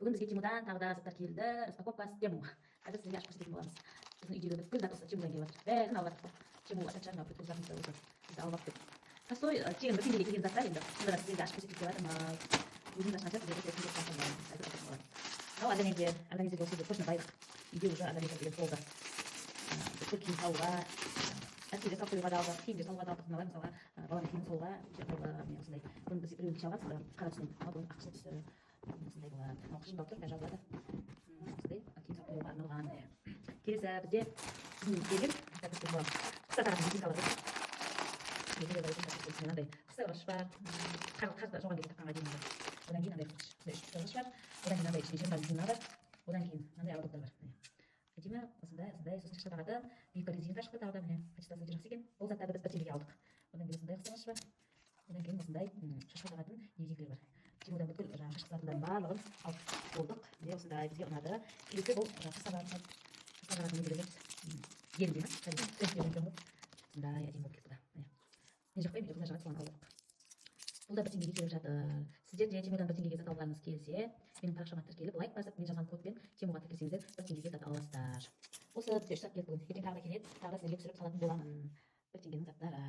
Бүгін бізге Тимудан тағы да заттар келді. Распаковка с Тему. Қазір сізге ашып көрсететін боламыз. Біздің үйдегі бүткіл зат осы Тимудан келіп жатыр. Бәрін алып жатыр. Тему атачарына бүткіл затын бізді алып алып келді. Простой тегін бір теңгеге келген заттар енді. Сонда да сіздерге ашып көрсетіп жатырмыз. Өзіміз ашқанша сіздерге көрсетіп жатырмыз. Мынау организер осы точно байлық. Үйде уже организер деген толды. Бүткіл киім салуға, әскерге салып қоюға да алдық, киімге салуға да алдық. Мыналар мысалға баланың киімін салуға міне осындай. Бұны біз біреуін кеше алғансыз, қара түсінен. Ал бұның ақшыл түсі осындай болады. Мынау қышындау тұр, бәрі жазылады. Осындай киім салып қоюға арналған. Келесі бізде келген қысқа тарапын резинкалар. Мынандай қысқа ұрғыш бар. Қарды жоған кезде таққанға дейін. Одан кейін мынандай ұрғыш бар. Одан кейін мынандай ішінде 20 резина бар. Одан кейін мынандай ауырлықтар бар. Әдемі осындай сосын шашқа тағатын биік резинка шықты тағы да міне качествосы өте жақсы екен. Бұл заттарды біз бір теңгеге алдық. Одан кейін осындай қысқаныш бар. Одан кейін осындай шашқа тағатын резинкалар бар. Тимудан бүткіл қышқы заттардың барлығын алып болдық. Міне осындай бізге ұнады. Келесі бұл қысқа тағатын не береміз? Ел дейміз. Осындай әдемі болып кетті. Мен жақпаймын, видеоға жағады соған алдық. Бұл да бір теңгеге келіп жатыр. Сіздер де Тимудан бір теңгеге зат алғаныңыз келсе, менің парақшама тіркеліп, лайк басып, мен жазған кодпен Тимуға тіркелсеңіздер, бір теңгеге зат аласыздар. Осы бізде 3 зат келді бүгін. Ертең тағы да келеді, тағы да сіздерге түсіріп салатын боламын. Бір теңгенің заттары.